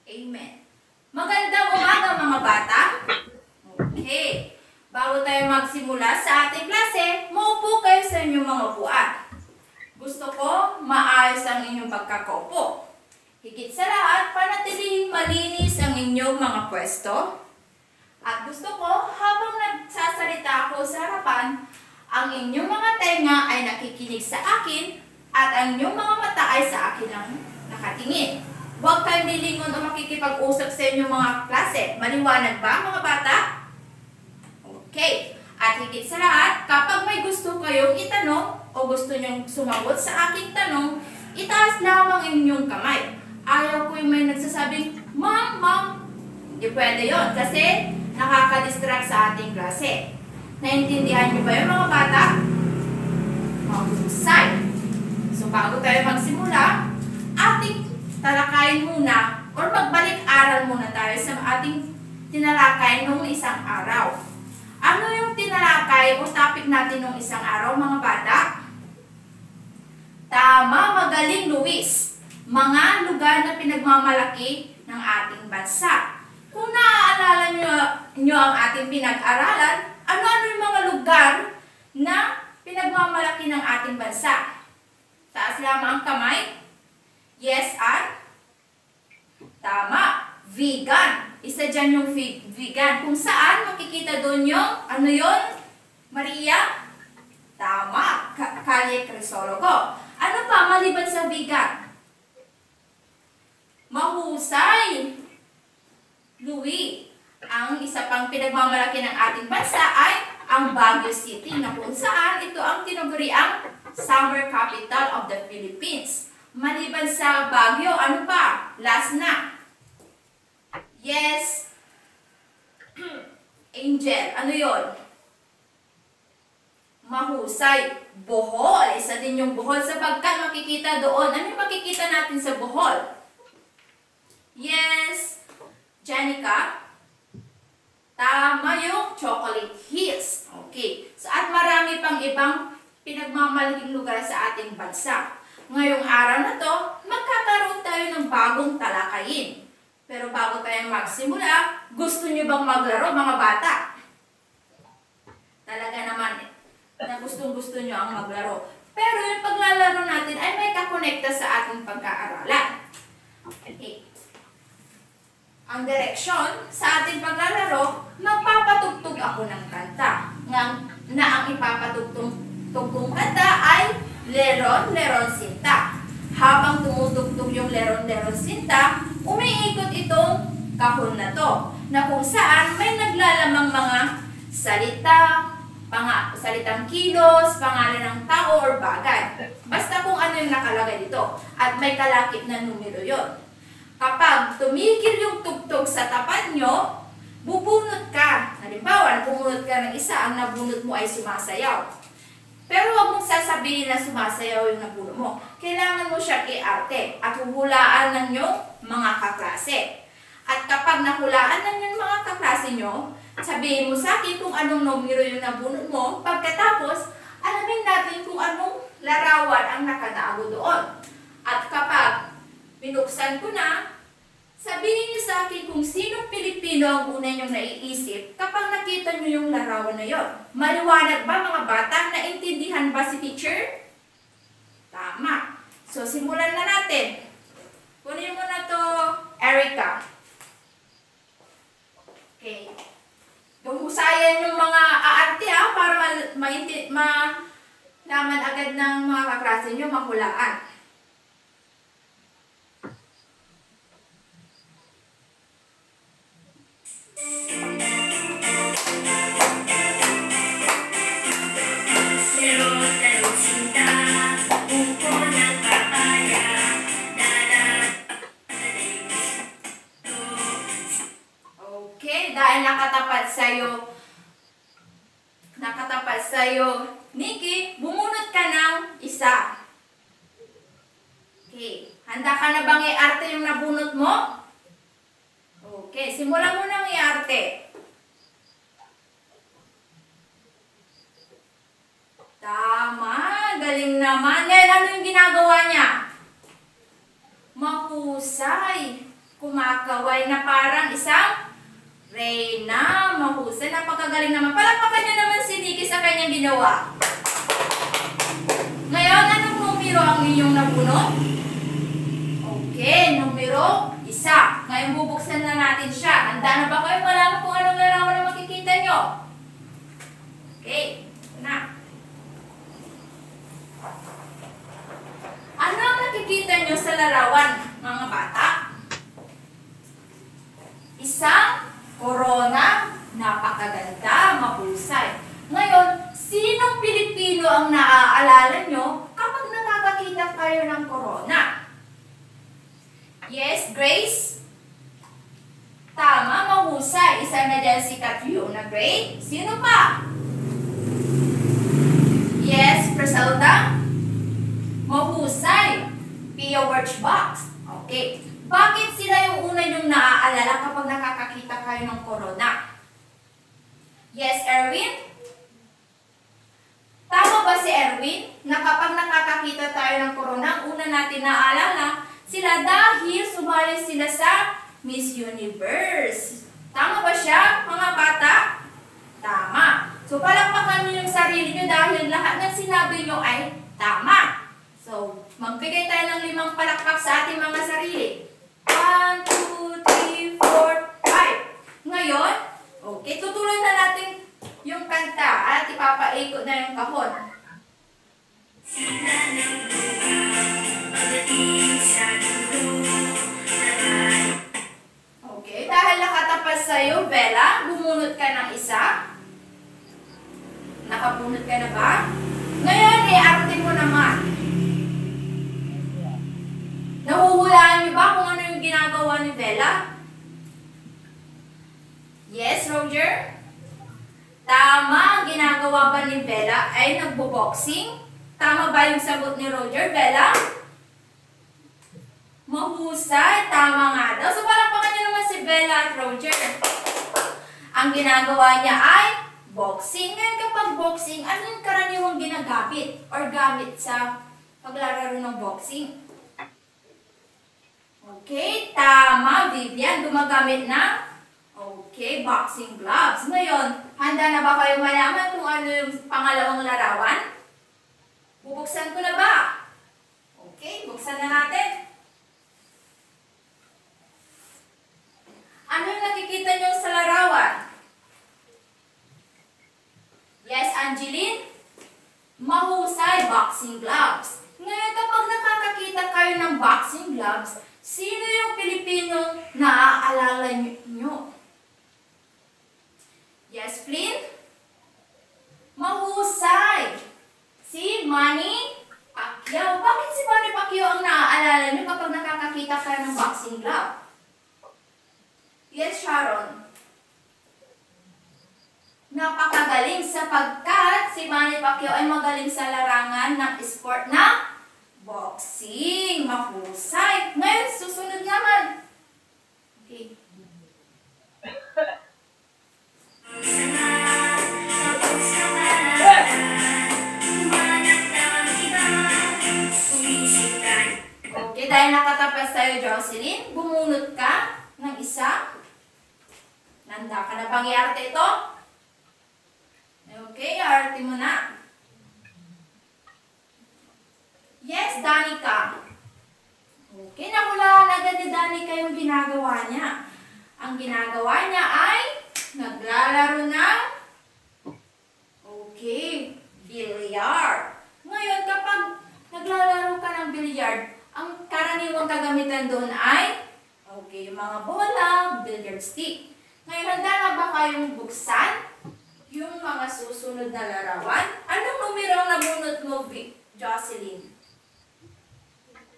Amen. Magandang umaga mga bata. Okay. Bago tayo magsimula sa ating klase, maupo kayo sa inyong mga upuan. Gusto ko maayos ang inyong pagkakaupo. Higit sa lahat, panatilihing malinis ang inyong mga pwesto. At gusto ko, habang nagsasalita ako sa harapan, ang inyong mga tenga ay nakikinig sa akin at ang inyong mga mata ay sa akin ang nakatingin. Huwag kayong lilingon o makikipag-usap sa inyong mga klase. Maliwanag ba mga bata? Okay. At higit sa lahat, kapag may gusto kayong itanong o gusto nyong sumagot sa aking tanong, itaas lamang inyong kamay. Ayaw ko yung may nagsasabing, Ma'am, Ma'am. Hindi pwede yun kasi nakaka-distract sa ating klase. Naintindihan niyo ba yun mga bata? Mahusay. So bago tayo magsimula, ating talakayin muna or magbalik-aral muna tayo sa ating tinalakay nung isang araw. Ano yung tinalakay o topic natin nung isang araw mga bata? Tama, magaling Luis. Mga lugar na pinagmamalaki ng ating bansa. Kung naaalala nyo ang ating pinag-aralan, ano-ano yung mga lugar na pinagmamalaki ng ating bansa? Taas lamang ang kamay. Yes, at? Tama. Vegan. Isa dyan yung vegan. Kung saan makikita doon yung, ano yun? Maria? Tama. Kalye Crisologo. Ano pa maliban sa vegan? Mahusay. Louis. Ang isa pang pinagmamalaki ng ating bansa ay ang Baguio City na kung saan ito ang tinuguriang summer capital of the Philippines. Maliban sa Baguio, ano pa? Last na. Yes. Angel, ano yon? Mahusay. Bohol. Isa din yung Bohol sapagkat makikita doon. Ano yung makikita natin sa Bohol? Yes. Janica? Tama yung Chocolate Hills. Okay. So, at marami pang ibang pinagmamalaking lugar sa ating bansa. Ngayong araw na to, magkakaroon tayo ng bagong talakayin. Pero bago tayo magsimula, gusto niyo bang maglaro mga bata? Talaga naman na gustong-gusto niyo ang maglaro. Pero yung paglalaro natin ay may kakonekta sa ating pagkaaralan. Okay. Ang direksyon sa ating paglalaro, magpapatugtog ako ng kanta. Na ang ipapatugtog kanta ay Leron, Leron, Sinta. Habang tumutugtog yung Leron, Leron, Sinta, umiikot itong kahon na to, na kung saan may naglalamang mga salita, salitang kilos, pangalan ng tao or bagay. Basta kung ano yung nakalagay dito. At may kalakip na numero yon. Kapag tumigil yung tugtog sa tapat nyo, bubunot ka. Halimbawa, pumunot ka ng isa, ang nabunot mo ay sumasayaw. Pero huwag mong sasabihin na sumasayaw yung nabunot mo. Kailangan mo siya i-arte at huhulaan ng iyong mga kaklase. At kapag nahulaan ng iyong mga kaklase nyo, sabihin mo sa akin kung anong numero yung nabunot mo. Pagkatapos, alamin natin kung anong larawan ang nakatago doon. At kapag binuksan ko na, sabihin niyo sa akin kung sinong Pilipino ang una niyong naiisip kapag nakita niyo yung larawan na yon. Maliwanag ba mga bata? Naintindihan ba si teacher? Tama. So, simulan na natin. Kunin mo na to, Erica. Okay. Husayan yung mga aarte para malaman agad ng mga kaklase niyo, mahulaan. Okay, dahil nakatapat sa'yo, Nikki, bumunot ka ng isa. Okay, handa ka na bang i-arte yung nabunot mo? Okay, simulan mo nang i-arte. Tama, galing naman. Ngayon, ano yung ginagawa niya? Mahusay. kumakaway na parang isang reyna. Mahusay, napakagaling naman. Palakpakan niyo naman si Nikki sa kanyang ginawa. Ngayon, anong numero ang inyong nabunot? Okay, numero 1. Ngayon bubuksan na natin siya. Handa na ba kayo malaman kung anong larawan na makikita nyo? Okay, ito na. Ano ang nakikita nyo sa larawan, mga bata? Isang korona, napakaganda, mahusay. Ngayon, sinong Pilipino ang naaalala nyo kapag nakakakita kayo ng korona? Yes, Grace? Tama, mahusay. Isa na dyan si Catriona Gray. Sino pa? Yes, Griselda? Mahusay. Pia Birchbox. Okay. Bakit sila yung una yung naaalala kapag nakakakita kayo ng corona? Yes, Erwin? Tama ba si Erwin? Na kapag nakakakita tayo ng corona, ang una natin naaalala sila dahil sumali sila sa Miss Universe. Tama ba siya, mga bata? Tama. So, palakpakan niyo yung sarili niyo dahil lahat ng sinabi niyo ay tama. So, magbigay tayo ng 5 palakpak sa ating mga sarili. 1, 2, 3, 4, 5. Ngayon, okay, tutuloy na natin yung kanta at ipapaikot na yung kahon. Okay, dahil nakatapat sa'yo, Bella, bumunot ka ng isa. Nakabunot ka na ba? Ngayon, i-arte mo naman. Nahuhulaan niyo ba kung ano yung ginagawa ni Bella? Yes, Roger? Tama, ang ginagawa ba ni Bella ay nagbo-boxing? Tama ba yung sagot ni Roger, Bella? Mahusay, tama nga daw. So, palakpakan niyo naman si Bella at Roger. Ang ginagawa niya ay boxing. Ngayon kapag boxing, ano yung karaniwang ginagamit or gamit sa paglalaro ng boxing? Okay, tama, Vivian. Gumagamit na boxing gloves. Ngayon, handa na ba kayo malaman kung ano yung pangalawang larawan? Bubuksan ko na ba? Okay, buksan na natin. Ano yung nakikita nyo sa larawan? Yes, Angeline? Mahusay, boxing gloves. Ngayon, kapag nakakakita kayo ng boxing gloves, sino yung Pilipino naaalala nyo? Yes, Flynn? Mahusay. Si Manny Pacquiao. Bakit si Manny Pacquiao ang naaalala nyo kapag nakakakita kayo ng boxing glove? Yes, Sharon? Napakagaling sapagkat si Manny Pacquiao ay magaling sa larangan ng sport na boxing. Mahusay. Ngayon, susunod naman. Okay. Okay, dahil nakatapas tayo, Jocelyn, bumunot ka ng isa. Nanda ka na bang i-arte ito? Okay, i-arte mo na. Yes, Danica. Okay, nakulaan agad ni Danica yung ginagawa niya. Ang ginagawa niya ay naglalaro ng bilyard. Ngayon, kapag naglalaro ka ng bilyard, ang karaniwang kagamitan doon ay yung mga bola, billiard stick. Ngayon, handa na ba kayong buksan yung mga susunod na larawan? Anong numero ang nabunot mo, Jocelyn?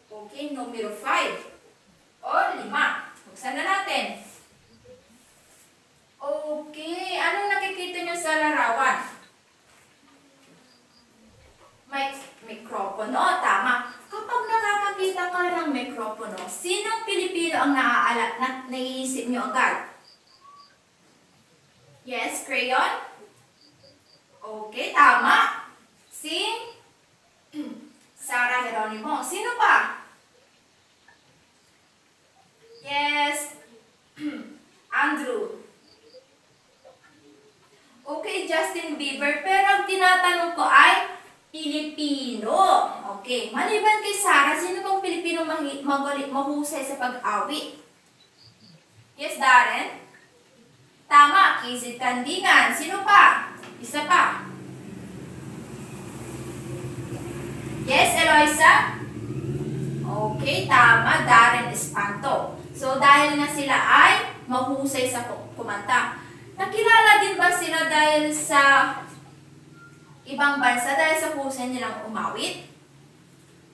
Okay, numero 5 o 5. Buksan na natin. Okay, anong nakikita nyo sa larawan? May mikropono, tama. Kapag nakakakita ka ng mikropono, sinong Pilipino ang naiisip nyo agad? Yes, crayon? Okay, tama. Si Sarah Geronimo. Sino pa? Yes, Andrew. Okay, Justin Bieber. Pero ang tinatanong ko ay Pilipino. Okay, maliban kay Sarah, sino bang Pilipino mahusay sa pag-awit? Yes, Darren? Tama, Kizit Kandingan. Sino pa? Isa pa. Yes, Eloisa? Okay, tama, Darren Espanto. So, dahil na sila ay mahusay sa kumanta. Nakilala din ba sila dahil sa ibang bansa, dahil sa husay nilang umawit?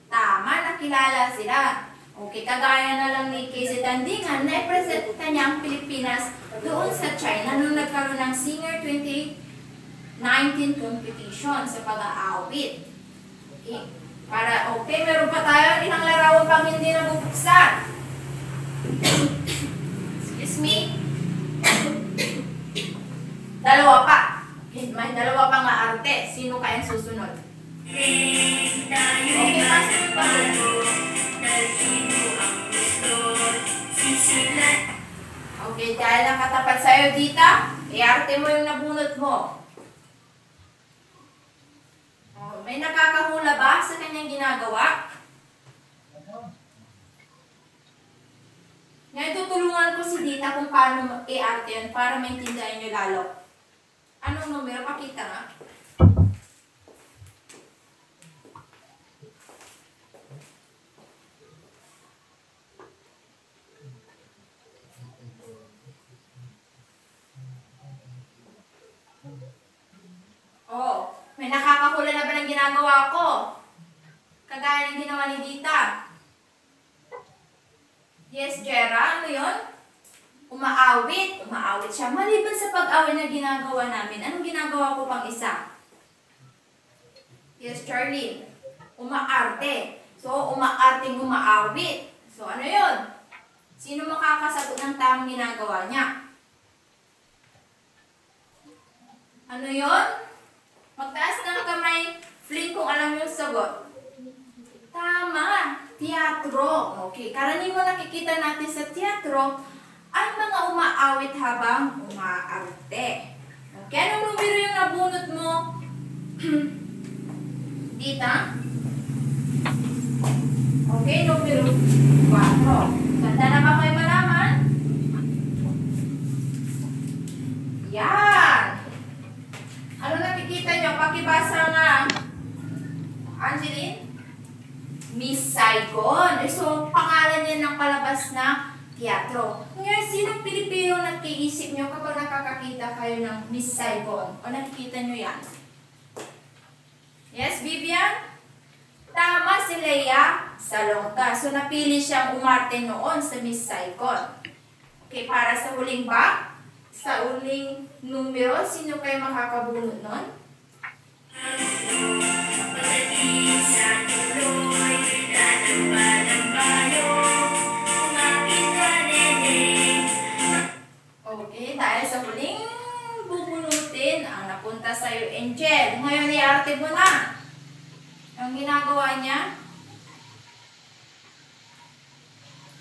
Tama, nakilala sila. Okay, kagaya na lang ni Casey Tandingan, na-presenta niya ang Pilipinas doon sa China nung nagkaroon ng Singer 2019 competition sa pag-aawit. Okay, meron pa tayo ilang larawan pang hindi nabubuksan. Excuse me. Dalawa pa. May dalawa pang arte. Sino kayang susunod? Okay, pasok pa. Okay, dahil nakatapat sa'yo, Dita, i-arte mo yung nabunot mo. Oh, may nakakahula ba sa kanyang ginagawa? Ngayon, tutulungan ko si Dita kung paano i-arte yan para maintindihan nyo lalo. Anong numero? Pakita nga. Oh, may nakakahula na ba ng ginagawa ko? Kagaya ng ginawa ni Dita. Yes, Jera, ano yun? Umaawit. Umaawit siya. Maliban sa pag-awit na ginagawa namin, anong ginagawa ko pang isa? Yes, Charlie. Umaarte. So, umaarting umaawit. So, ano yun? Sino makakasagot ng tamang ginagawa niya? Ano yun? Magtaas ng kamay, Flynn, kung alam yung sagot. Tama! Teatro. Okay, karaniwan nakikita natin sa teatro ay mga umaawit habang umaarte. Okay, anong numero yung nabunot mo? Dita? Okay, numero 4. Ganda na ba kayo malaman? Yan! Ano nakikita nyo? Pakibasa nga. Angeline? Miss Saigon. So, pangalan niya ng palabas na teatro. Ngayon, sinong Pilipino nagkiisip nyo kapag nakakakita kayo ng Miss Saigon? O nakikita nyo yan? Yes, Vivian? Tama, si Lea Salonga. So, napili siyang umarte noon sa Miss Saigon. Okay, para sa huling ba? Sa huling numero, sino kayo makakabunot nun? Okay, dahil sa huling bubunutin, ang napunta sa'yo, Angel. Ngayon, i-arte mo na. Ang ginagawa niya?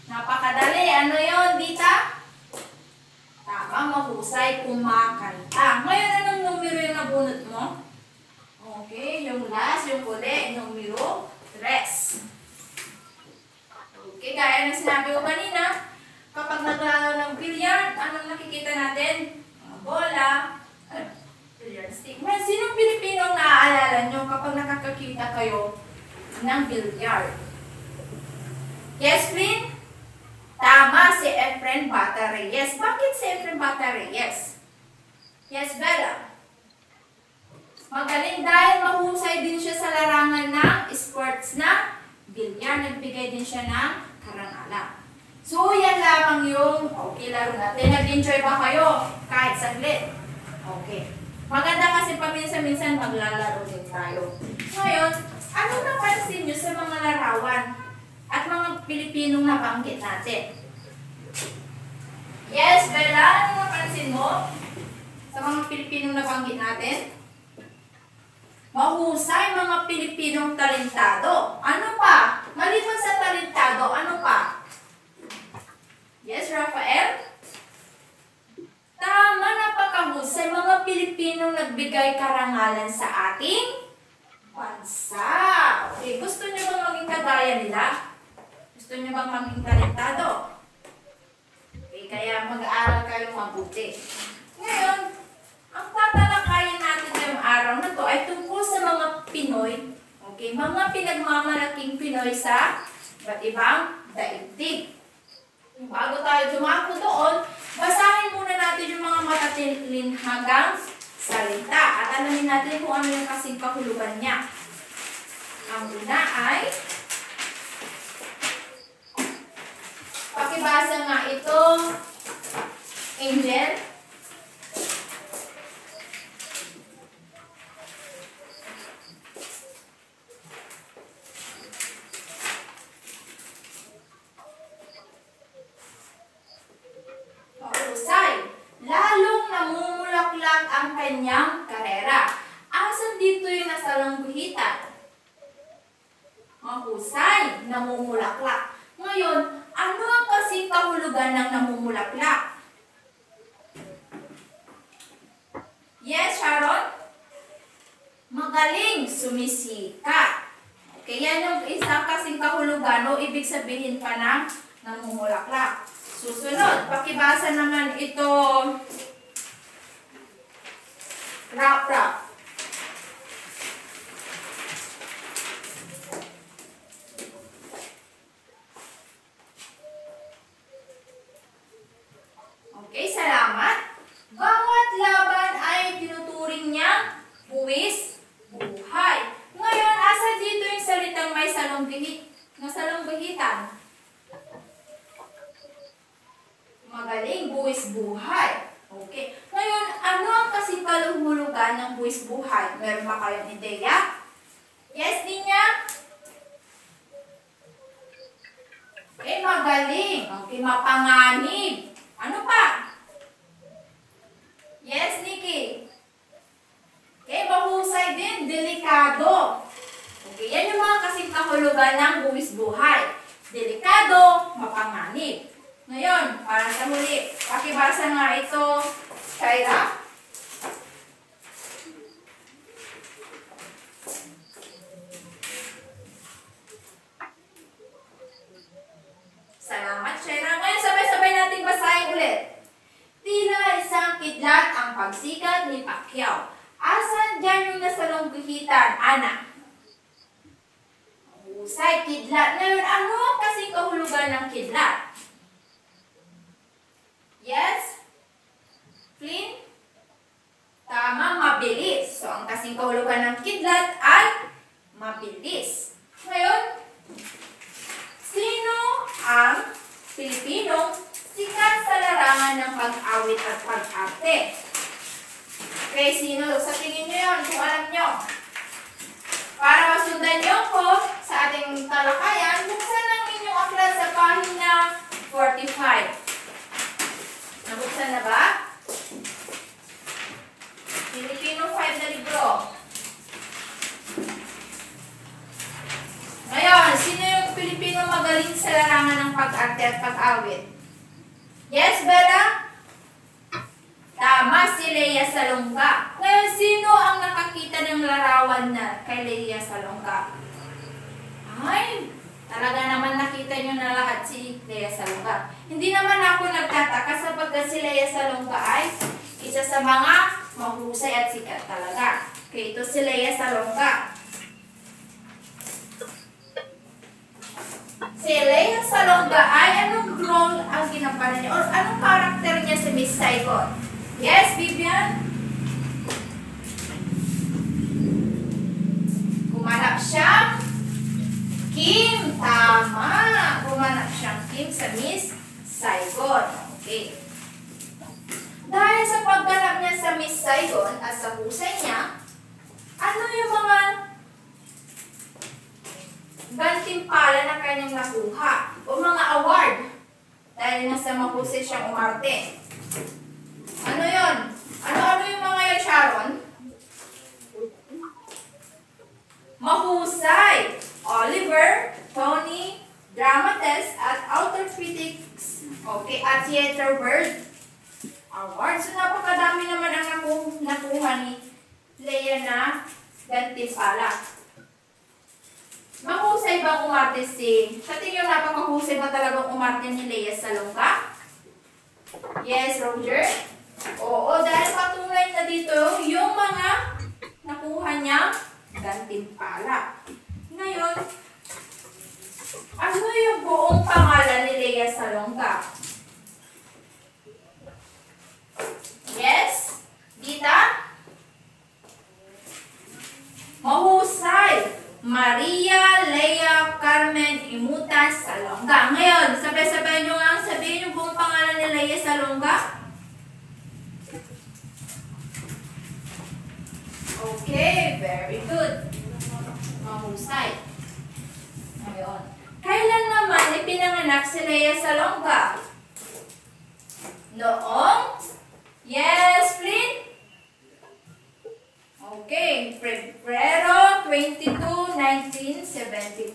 Napakadali. Ano yun, Dita? Tama, mahusay, kumakanta. Ngayon, anong numero yung nabunot mo? Okay, yung last, yung huli, numero 3. Okay, gaya ng sinabi ko kanina, kapag naglalaro ng billiard, anong nakikita natin? Bola, billiard stick. Well, sinong Pilipino ang naaalala nyo kapag nakakakita kayo ng billiard? Yes, Flynn? Tama, si Efren Bata Reyes. Bakit si Efren Bata Reyes? Yes, Bella? Magaling dahil mahusay din siya sa larangan ng sports na bilyar. Nagbigay din siya ng karangalan. So, yan lamang yung laro natin. Nag-enjoy ba kayo? Kahit saglit. Okay. Maganda kasi paminsan-minsan maglalaro din tayo. Ngayon, ano napansin nyo sa mga larawan at mga Pilipinong nabanggit natin? Yes, Bella, ano napansin mo sa mga Pilipinong nabanggit natin? Mahusay, mga Pilipinong talentado. Ano pa? Maliban sa talentado, ano pa? Yes, Rafael? Tama, napakahusay. Mga Pilipinong nagbigay karangalan sa ating bansa. Okay, gusto niyo bang maging kagaya nila? Gusto niyo bang maging talentado? Okay, kaya mag-aaral kayo mabuti. Ngayon, ang tatalakayin natin ngayong araw na to ay tungkol sa mga Pinoy. Okay, mga pinagmamalaking Pinoy sa iba't ibang daigdig. Bago tayo dumako doon, basahin muna natin yung mga matatilinhagang salita at alamin natin kung ano yung kasing kahulugan niya. Ang una ay, pakibasa nga ito, Angel. Lalong namumulaklak ang kanyang karera. Asan dito yung nasalangguhitan? Mahusay, namumulaklak. Ngayon, ano ang kasing kahulugan ng namumulaklak? Yes, Sharon? Magaling, sumisikat. Okay, yan yung isang kasing kahulugan o ibig sabihin pa ng namumulaklak. Susunod, pakibasa naman ito, rap. Okay, salamat. Bawat laban ay tinuturing niyang buwis buhay. Ngayon, asa dito yung salitang may salunggihitan? Magaling, buwis buhay. Okay. Ngayon, ano ang kasing kahulugan ng buwis buhay? Meron ba kayong ideya? Yes, Ninya? Okay, magaling. Okay, mapanganib. Ano pa? Yes, Nikki? Okay, mahusay din. Delikado. Okay, yan yung mga kasing kahulugan ng buwis buhay. Delikado, mapanganib. Ngayon, para sa huli, pakibasa nga ito, Shaira. Salamat, Shaira. Ngayon, sabay-sabay nating basahin ulit. Tila isang kidlat ang pagsikat ni Pacquiao. Asan dyan yung nasalungguhitan, Ana? Husay, kidlat. Ngayon, ano ang kasing kahulugan ng kidlat? Yes? Flynn? Tama, mabilis. So, ang kasing kahulugan ng kidlat ay mabilis. Ngayon, sino ang Pilipinong sikat sa larangan ng pag-awit at pag-arte? Okay, sino? Sa tingin nyo yun, kung alam nyo. Para masundan nyo ko sa ating talakayan, buksan ang inyong aklat sa pahina 45. Nabuksan na ba? Filipino 5 na libro. Ngayon, sino yung Pilipino magaling sa larangan ng pag-arte at pag-awit? Yes, Bella? Tama, si Lea Salonga. Ngayon, sino ang nakakita ng larawan na kay Lea Salonga? Ay, talaga naman nakita nyo na lahat si Lea Salonga. Hindi naman ako nagtataka sapagkat si Lea Salonga ay isa sa mga mahusay at sikat talaga. Okay, ito si Lea Salonga. Si Lea Salonga ay anong role ang ginampanan niya? Or anong karakter niya sa Miss Saigon? Yes, Vivian? Gumanap siya Kim. Tama. Gumanap siyang Kim sa Miss Saigon. Okay. Dahil sa pagganap niya sa Miss Saigon at sa husay niya, ano yung mga gantimpala na kanyang nakuha o mga award dahil nga sa mahusay siyang umarte? Ano yun? Ano yung mga yun, Sharon? Mahusay, Oliver, Tony, Dramatist, at Outer Critics. Okay, at Theater World Award. So, napakadami naman ang nakuha ni Lea na gantimpala. Mahusay bang umarte sa tingin nyo napakahusay ba talagang umarte ni Lea Salonga? Yes, Roger? Oo, dahil patunay na dito yung mga nakuha niya gantimpala. Ngayon, ano yung buong pangalan ni Lea Salonga? Yes? Dita? Mahusay! Maria Lea Carmen Imutan Salonga. Ngayon, sabay-sabay nyo nga sabihin yung buong pangalan ni Lea Salonga. Okay, very good. Mahusay. Ngayon, kailan naman ipinanganak si Lea Salonga? Noong? Yes, Flynn? Okay, Pebrero 22, 1971.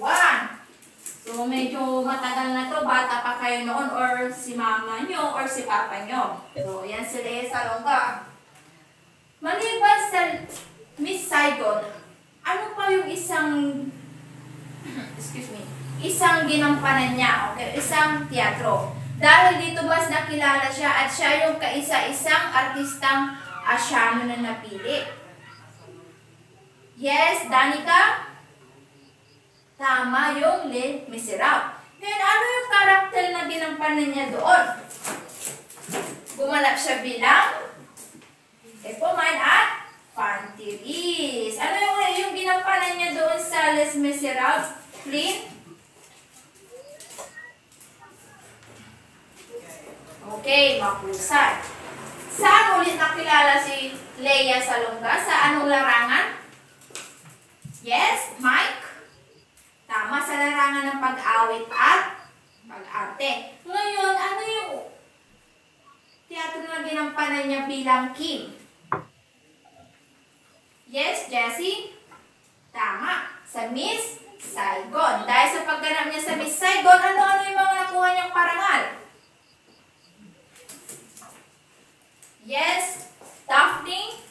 So, medyo matagal na to. Bata pa kayo noon or si mama nyo or si papa nyo. So, yan si Lea Salonga. Maliban sa Miss Saigon, ano pa yung isang ginampanan niya, okay? Isang teatro. Dahil dito mas nakilala siya at siya yung kaisa-isang artistang Asyano na napili. Yes, Danica? Tama yung Les Miserables. Ngayon, ano yung karakter na ginampanan niya doon? Gumanap siya bilang Epoman at Fantiris. Ano yung ginampanan niya doon sa Les Miserables? Flynn? Okay, mahusay. Saan ulit nakilala si Lea Salonga? Sa anong larangan? Yes, Mike? Tama, sa larangan ng pag-awit at pag-arte. Ngayon, ano yung teatro na ginampanan niya bilang Kim? Yes, Jessie? Tama, sa Miss Saigon. Dahil sa pagganap niya sa Miss Saigon, ano-ano yung mga nakuha niyang parangal? Yes, Daphne?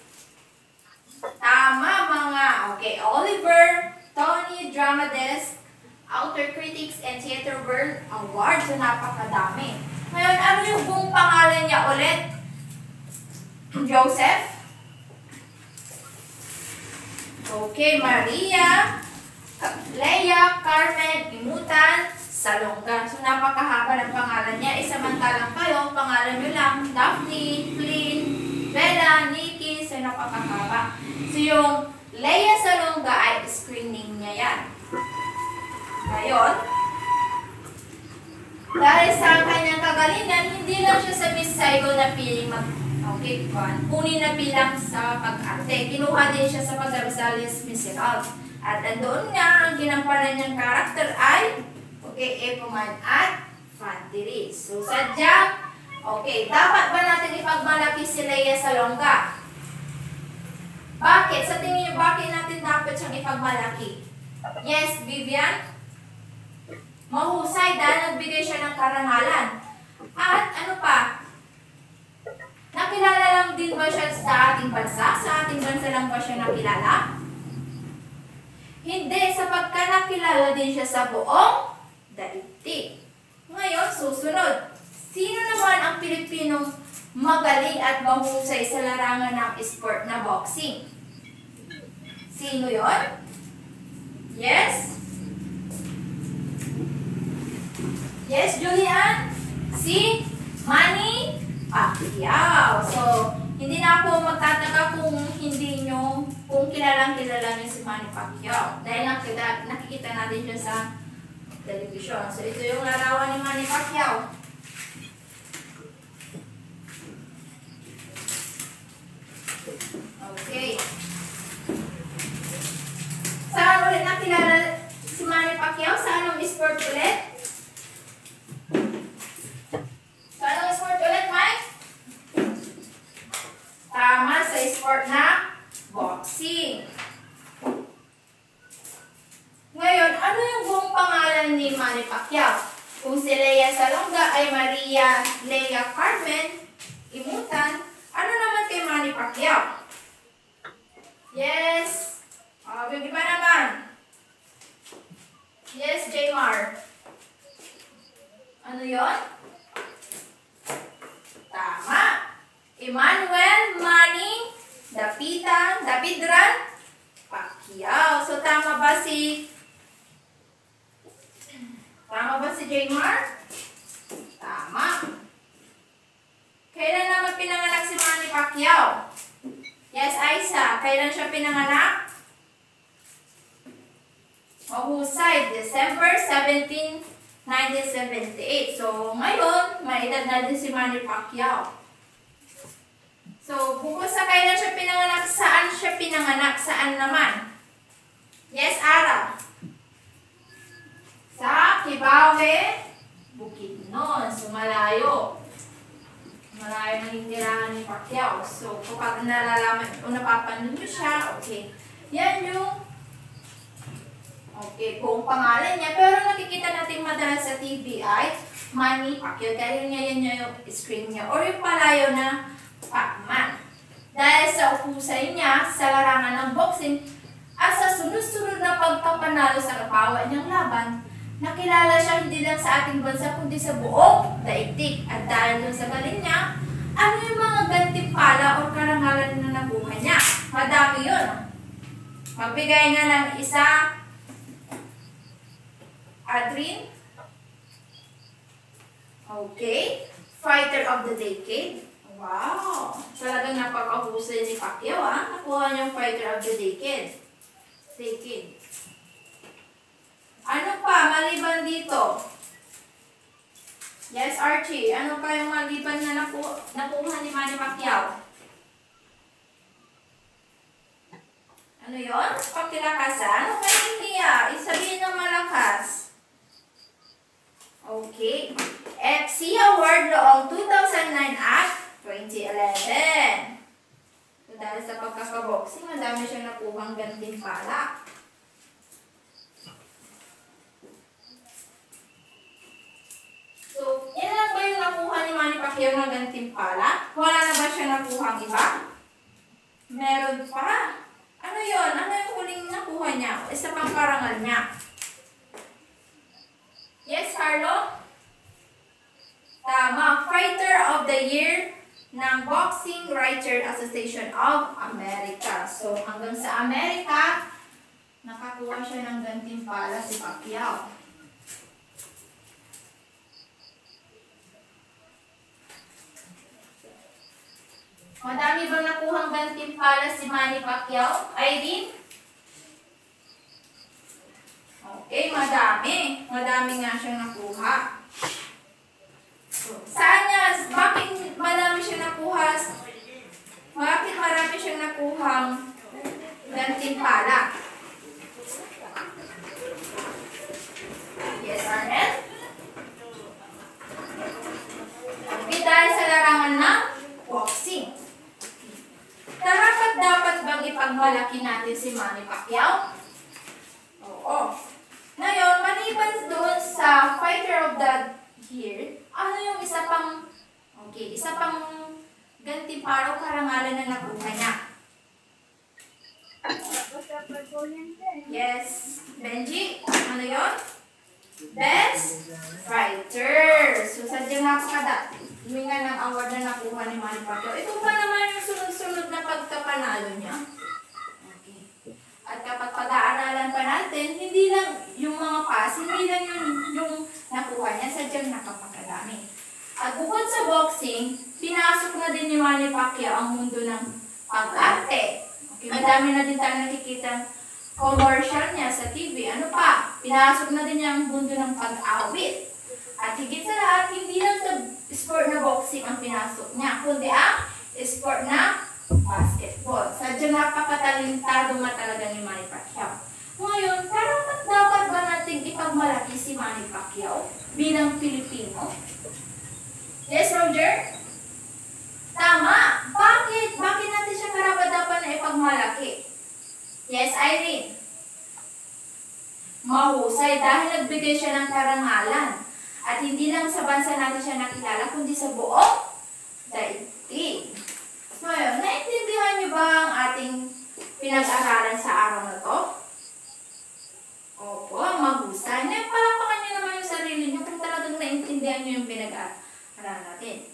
Tama mga, okay, Oliver, Tony, Drama Desk, Outer Critics, and Theater World Awards. So, napakadami. Ngayon, ano yung buong pangalan niya ulit? Joseph? Okay, Maria, Lea, Carmen, Imutan, Salonga. So, napakahaba ng pangalan niya. Isamantalang kayo, pangalan nyo lang, Daphne, Flynn, Bella, Nikki, so napakahaba. So, yung Lea Salonga ay screening niya yan. Ngayon, dahil sa kanyang kagalingan, hindi lang siya sa Miss Saigon na piling kunin na bilang sa pag-arte. Kinuha din siya sa pag-arasal Les Miserables. At doon nga, ang ginampanan niyang karakter ay Epoman at Fantiris. So, sadyang, dapat ba natin ipagmalaki si Lea Salonga? Bakit? Sa tingin niyo, bakit natin dapat siyang ipagmalaki? Yes, Vivian? Mahusay dahil nagbigay siya ng karangalan. At ano pa? Nakilala lang din ba siya sa ating bansa? Sa ating bansa lang ba siya nakilala? Hindi, sapagkat nakilala din siya sa buong daigdig. Ngayon, susunod. Sino naman ang Pilipinong magaling at mahusay sa larangan ng sport na boxing? Sino yon? Yes? Yes, Julian? Si Manny Pacquiao. So, hindi na ako magtataka kung kilalang kilala niyo si Manny Pacquiao. Dahil nakikita natin siya sa television. So, ito yung larawan ni Manny Pacquiao. Okay. Saan ulit nakilala si Manny Pacquiao? Sa anong sport ulit? Sa anong sport ulit, Mike? Tama, sa sport na boxing. Ngayon, ano yung buong pangalan ni Manny Pacquiao? Kung si Lea Salonga ay Maria Lea Carmen Imutan, ano naman kay Manny Pacquiao? Yes. Yung iba naman. Yes, Jaymar. Ano yon? Tama. Emmanuel Manny Davidran Pacquiao. So, tama ba si Jaymar? Tama. Kailan naman pinanganak si Manny Pacquiao? Yes, Aisa. Kailan siya pinanganak? Mahusay. December 17, 1978. So, ngayon, may edad na din si Manny Pacquiao. So, bukod sa kailan siya pinanganak, saan siya pinanganak? Saan naman? Yes, Ara. Sa Kibawe, Bukidnon. So, malayo. Malayo na hinirahan ni Pacquiao. So, kapag nalalaman o napapanood nyo siya, okay. Yan yung buong pangalan niya. Pero nakikita natin madalas sa TV ay Manny Pacquiao. Dahil yan yung screen niya. Or yung palayo na Pacman. Dahil sa uhusay niya sa larangan ng boxing at sa sunod-sunod na pagkapanalo sa kapawa niyang laban, nakilala siya hindi lang sa ating bansa kundi sa buong daigdig. At dahil dun sa galing niya, ano yung mga gantimpala o karangalan na nakuha niya? Madami yun. Magbigay nga ng isa, Adrian. Okay. Fighter of the Decade. Wow. Talagang napakahusay ni Pacquiao, ha? Nakuha niyang Fighter of the Decade. Ano pa maliban dito? Yes, Archie. Ano pa yung maliban na nakuha ni Manny Pacquiao? Ano yun? Pakilakasan? Ano kayo niya? Isabihin ng malakas. Okay. FC Award noong 2009 at 2011. So, dahil sa pagkakaboxing, madami siyang nakuhang gantimpala. So, yan lang ba yung nakuha ni Manny Pacquiao na gantimpala? Wala na ba siya nakuhang iba? Meron pa. Ano yon? Ano yung huling nakuha niya? Isa pang karangal niya. Yes, Carlo? Tama. Fighter of the Year ng Boxing Writer Association of America. So, hanggang sa Amerika, nakakuha siya ng gantimpala si Pacquiao. Madami bang nakuhang gantimpala si Manny Pacquiao? Irene? Okay, madami. Madami nga siyang nakuha. So, saan niya? Bakit marami siyang nakuha? Bakit marami siyang nakuhang gantimpala? Yes, Arnel? Okay, dahil sa larangan ng boxing. Dapat bang ipagmalaki natin si Manny Pacquiao? Oo. Ngayon, maliban doon sa Fighter of the Year, ano yung isa pang gantimpala o karangalan na nakuha niya? Yes. Benji, ano yun? Best Fighter. So, sadyang napakadami nga ng award na nakuha ni Manny Pacquiao. Ito pa naman yung sunod-sunod na pagkapanalo niya. Okay. At kapag pag-aaralan pa natin, hindi lang yung mga pass, hindi lang yung nakuha niya, sadyang nakapagkadami. At bukod sa boxing, pinasok na din ni Manny Pacquiao ang mundo ng pag-arte. Okay, madami na din tayo nakikita commercial niya sa TV. Ano pa? Pinasok na din niya ang mundo ng pag-awit. At higit sa lahat, hindi lang sa sport na boxing ang pinasok niya, kundi ang sport na basketball. Sadyang napakatalentado talaga ni Manny Pacquiao. Ngayon, dapat ba nating ipagmalaki si Manny Pacquiao bilang Pilipino? Yes, Roger? Tama. Bakit? Bakit natin siya karapat-dapat na ipagmalaki? Yes, Irene? Mahusay dahil nagbigay siya ng karangalan. At hindi lang sa bansa natin siya nakilala, kundi sa buong daigdig. Ngayon, naintindihan niyo ba ang ating pinag-aralan sa araw na to? Opo, mahusay. Ngayon, palapakan niyo naman yung sarili niyo kung talagang naintindihan niyo yung pinag-aralan natin.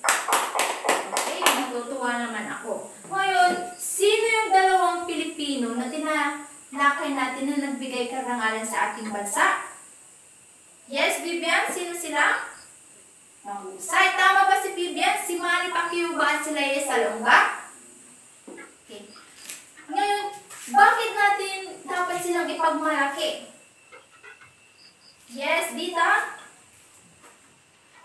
Okay, natutuwa naman ako. Ngayon, sino yung dalawang Pilipino na tinalakay natin na nagbigay karangalan sa ating bansa? Yes, Vivian, sino sila? Mahusay. Tama ba si Vivian? Si Manny Pacquiao ba at si Lea Salonga? Okay. Ngayon, bakit natin dapat silang ipagmalaki? Yes, Dita?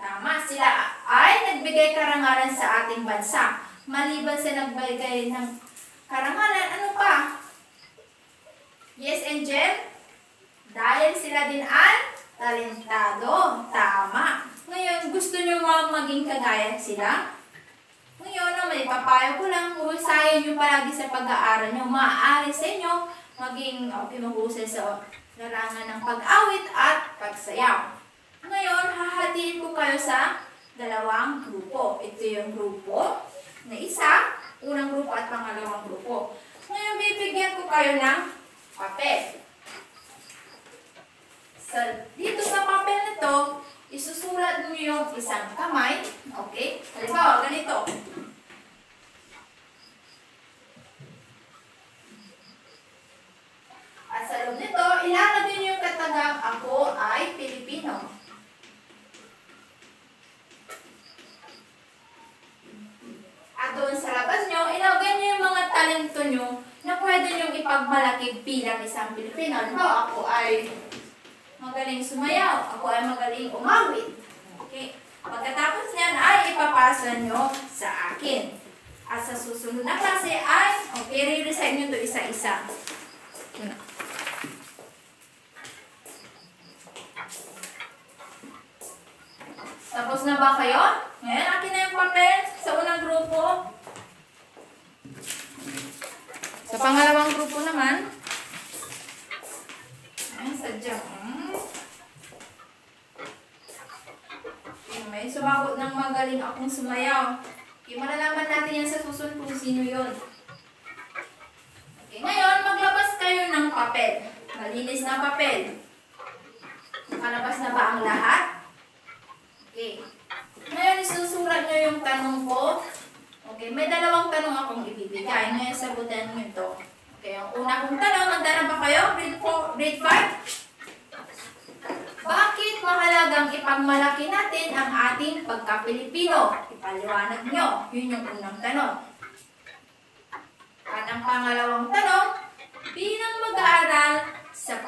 Tama, sila ay nagbigay karangalan sa ating bansa. Maliban sa nagbigay ng karangalan, ano pa? Yes, Angel? Dahil sila din ay talentado. Tama. Ngayon, gusto nyo maging kagaya sila? Ngayon naman, ipapayo ko lang, husayin nyo palagi sa pag-aaral nyo. Maaari sa inyo maging mahusay sa larangan ng pag-awit at pagsayaw. Ngayon, hahatiin ko kayo sa dalawang grupo. Ito yung grupo na isa, unang grupo at pangalawang grupo. Ngayon, bibigyan ko kayo ng papel. Dito sa papel na to, isusulat niyo yung isang kamay. Okay? Halimbawa, ganito. At sa loob nito, ilalagay niyo yung katagang ako ay Pilipino. At doon sa labas nyo, ilagay niyo yung mga talento nyo na pwede nyo ipagmalaki bilang isang Pilipino. Halimbawa, ako ay magaling sumayaw. Ako ay magaling umawit. Okay. Pagkatapos niyan ay ipapasa nyo sa akin. At sa susunod na klase ay, i-recite nyo ito isa-isa. Tapos na ba kayo? Ngayon, akin na yung papel sa unang grupo. Sa pangalawang grupo naman, ay, sadyang, may sumagot ng magaling akong sumayaw. Okay, malalaman natin yan sa susunod kung sino yun. Okay, ngayon, maglabas kayo ng papel. Malinis na papel. Nakalabas na ba ang lahat? Okay. Ngayon, isusulat nyo yung tanong ko. Okay, may dalawang tanong akong ibibigay. Ngayon, sagutan nyo ito. Okay, ang una kong tanong, magdala ba kayo? Grade 5? Bakit mahalagang ipagmalaki natin ang ating pagka-Pilipino? Ipaliwanag nyo. Yun yung unang tanong. At ang pangalawang tanong, bilang mag-aaral sa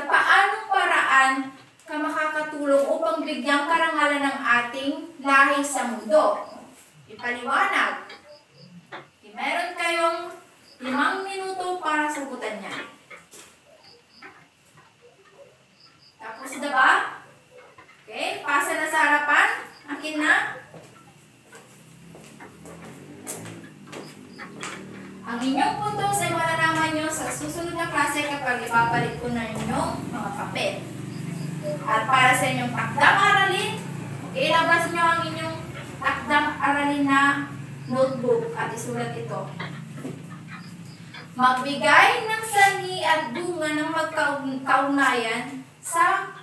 paanong paraan ka makakatulong upang bigyang karangalan ng ating lahi sa mundo? Ipaliwanag. Meron kayong 5 minuto para sagutan niya. Tapos na ba? Okay, pasa na sa harapan. Akin na. Ang inyong puntos ay malalaman nyo sa susunod na klase kapag ibabalik ko na inyong mga papel. At para sa inyong takdang aralin, okay, ilabas nyo ang inyong takdang aralin na notebook at isulat ito. Magbigay ng sani at bunga ng magkaugnayan sa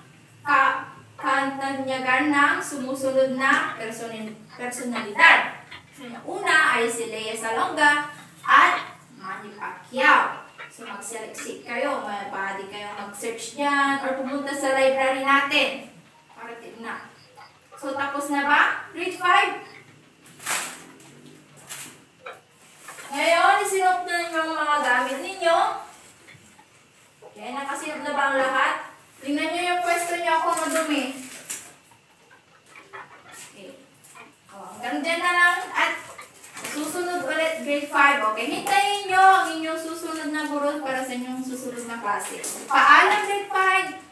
katanyagan ng sumusunod na personalidad. Una ay si Lea Salonga at Manny Pacquiao. So magseleksik kayo, pwede kayong mag-search dyan or pumunta sa library natin para tignan. So tapos na ba? Grade 5? Ngayon, isinop na yung mga gamit ninyo. Okay, nakasinop na ba ang lahat? Tingnan nyo yung pwesto nyo ako madumi. Okay. Hanggang dyan na lang at susunod ulit grade 5. Okay, hintayin nyo ang inyong susunod na guro para sa inyong susunod na klase. Paalam grade 5!